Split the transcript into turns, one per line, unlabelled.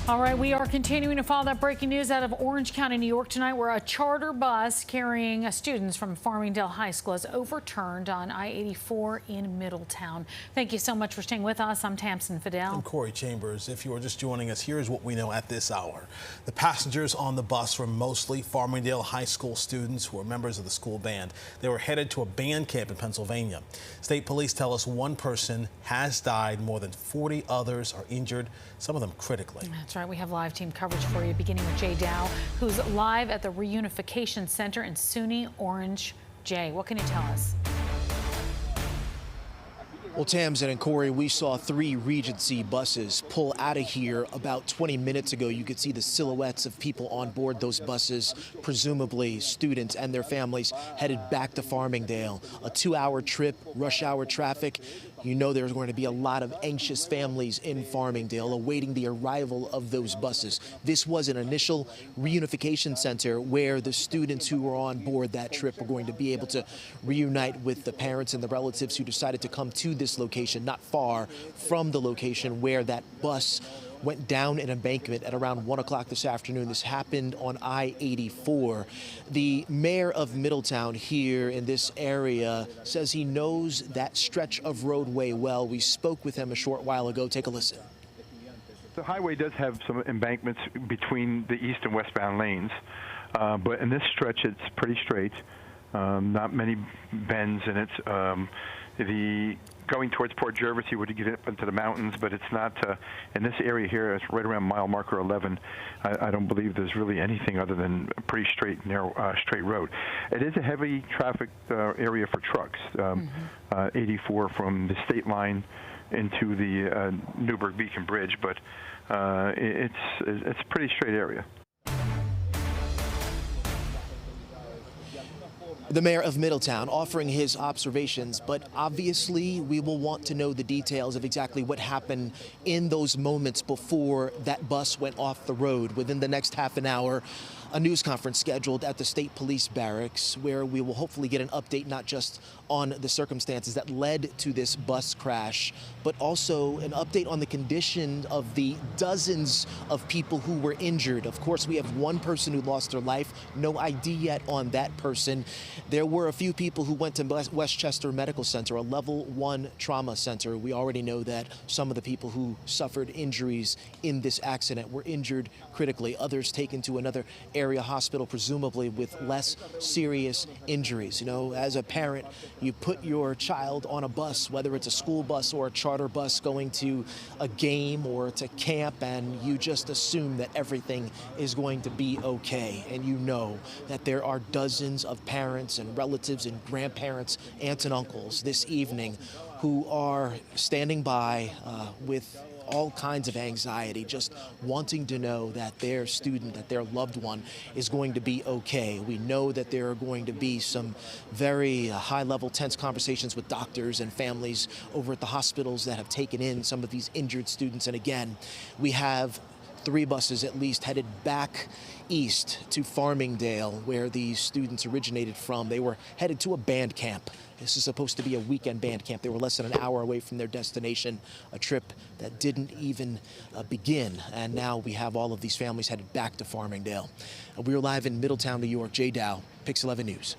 All right, we are continuing to follow that breaking news out of Orange County, New York tonight, where a charter bus carrying students from Farmingdale High School is overturned on I-84 in Middletown. Thank you so much for staying with us. I'm Tamsin Fidel.
I'm Corey Chambers. If you are just joining us, here is what we know at this hour. The passengers on the bus were mostly Farmingdale High School students who are members of the school band. They were headed to a band camp in Pennsylvania. State police tell us one person has died, more than 40 others are injured, some of them critically.
That's right. We have live team coverage for you, beginning with Jay Dow, who's live at the Reunification Center in SUNY Orange. Jay, what can you tell us?
Well, Tamsin and Corey, we saw 3 Regency buses pull out of here about 20 minutes ago. You could see the silhouettes of people on board those buses, presumably students and their families headed back to Farmingdale. A 2-hour trip, rush hour traffic. You know there's going to be a lot of anxious families in Farmingdale awaiting the arrival of those buses. This was an initial reunification center where the students who were on board that trip were going to be able to reunite with the parents and the relatives who decided to come to this location, not far from the location where that bus went down an embankment at around 1 o'clock this afternoon. This happened on I-84. The mayor of Middletown here in this area says he knows that stretch of roadway well. We spoke with him a short while ago. Take a listen.
The highway does have some embankments between the east and westbound lanes, but in this stretch it's pretty straight. Not many bends, and it's going towards Port Jervis, you would get up into the mountains, but it's not in this area here. It's right around mile marker 11. I don't believe there's really anything other than a pretty straight, narrow, straight road. It is a heavy traffic area for trucks. 84 from the state line into the Newburgh Beacon Bridge, but it's a pretty straight area.
The mayor of Middletown offering his observations, but obviously we will want to know the details of exactly what happened in those moments before that bus went off the road. Within the next half an hour, a news conference scheduled at the State Police Barracks where we will hopefully get an update not just on the circumstances that led to this bus crash, but also an update on the condition of the dozens of people who were injured. Of course, we have one person who lost their life, no ID yet on that person. There were a few people who went to Westchester Medical Center, a level 1 trauma center. We already know that some of the people who suffered injuries in this accident were injured critically. Others taken to another area hospital, presumably with less serious injuries. You know, as a parent, you put your child on a bus, whether it's a school bus or a charter bus going to a game or to camp, and you just assume that everything is going to be okay. And you know that there are dozens of parents and relatives and grandparents, aunts and uncles this evening who are standing by with all kinds of anxiety, just wanting to know that their student, that their loved one is going to be okay. We know that there are going to be some very high-level tense conversations with doctors and families over at the hospitals that have taken in some of these injured students. And again, we have 3 buses at least headed back east to Farmingdale, where these students originated from. They were headed to a band camp. This is supposed to be a weekend band camp. They were less than an hour away from their destination, a trip that didn't even begin. And now we have all of these families headed back to Farmingdale. We are live in Middletown, New York. Jay Dow, Pix 11 News.